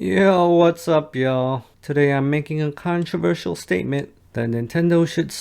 Yo, what's up, y'all? Today I'm making a controversial statement that Nintendo should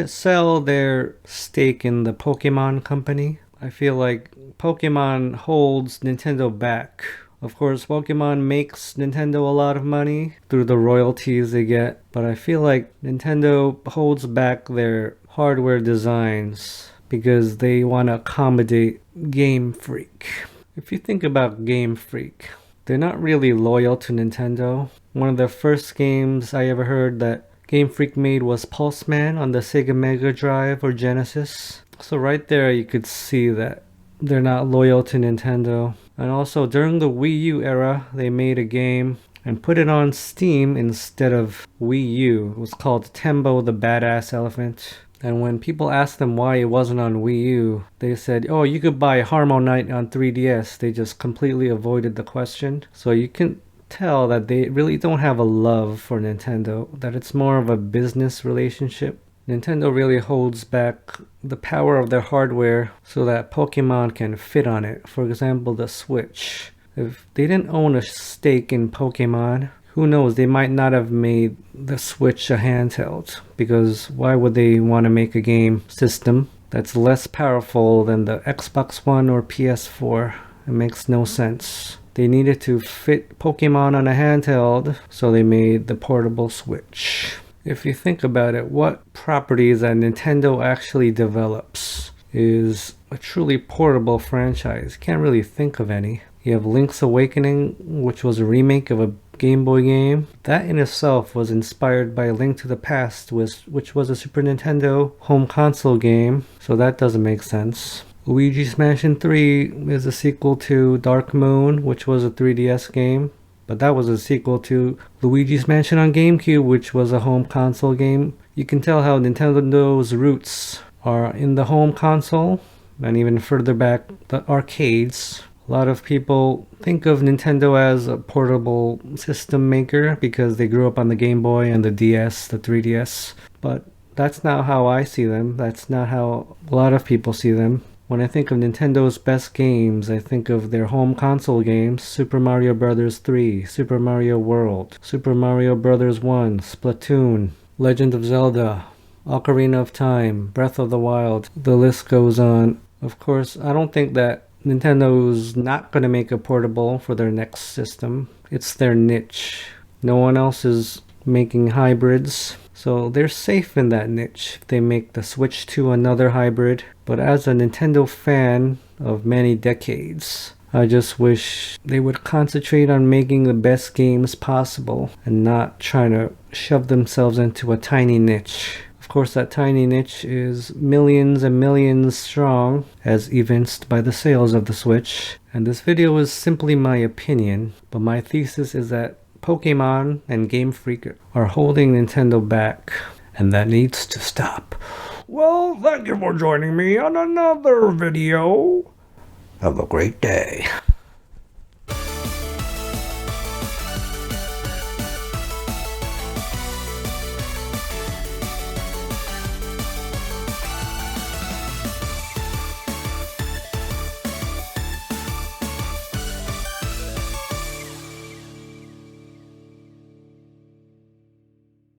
sell their stake in the Pokemon Company. I feel like Pokemon holds Nintendo back. Of course, Pokemon makes Nintendo a lot of money through the royalties they get, but I feel like Nintendo holds back their hardware designs because they want to accommodate Game Freak. If you think about Game Freak, they're not really loyal to Nintendo. One of the first games I ever heard that Game Freak made was Pulseman on the Sega Mega Drive or Genesis. So right there you could see that they're not loyal to Nintendo. And also during the Wii U era, they made a game and put it on Steam instead of Wii U. It was called Tembo the Badass Elephant. And when people asked them why it wasn't on Wii U, they said, oh, you could buy Harmonite on 3DS. They just completely avoided the question. So you can tell that they really don't have a love for Nintendo, that it's more of a business relationship. Nintendo really holds back the power of their hardware so that Pokemon can fit on it. For example, the Switch. If they didn't own a stake in Pokemon, who knows, they might not have made the Switch a handheld, because why would they want to make a game system that's less powerful than the Xbox One or PS4? It makes no sense. They needed to fit Pokemon on a handheld, so they made the portable Switch. If you think about it, what properties that Nintendo actually develops is a truly portable franchise? Can't really think of any. You have Link's Awakening, which was a remake of a Game Boy game. That in itself was inspired by Link to the Past, which was a Super Nintendo home console game, so that doesn't make sense. Luigi's Mansion 3 is a sequel to Dark Moon, which was a 3DS game, but that was a sequel to Luigi's Mansion on GameCube, which was a home console game. You can tell how Nintendo's roots are in the home console, and even further back, the arcades. A lot of people think of Nintendo as a portable system maker because they grew up on the Game Boy and the DS, the 3DS. But that's not how I see them. That's not how a lot of people see them. When I think of Nintendo's best games, I think of their home console games: Super Mario Bros. 3, Super Mario World, Super Mario Bros. 1, Splatoon, Legend of Zelda, Ocarina of Time, Breath of the Wild. The list goes on. Of course, I don't think that Nintendo's not going to make a portable for their next system. It's their niche. No one else is making hybrids, so they're safe in that niche if they make the Switch 2 another hybrid. But as a Nintendo fan of many decades, I just wish they would concentrate on making the best games possible and not trying to shove themselves into a tiny niche. Of course, that tiny niche is millions and millions strong, as evinced by the sales of the Switch. And this video is simply my opinion, but my thesis is that Pokemon and Game Freak are holding Nintendo back, and that needs to stop. Well, thank you for joining me on another video. Have a great day.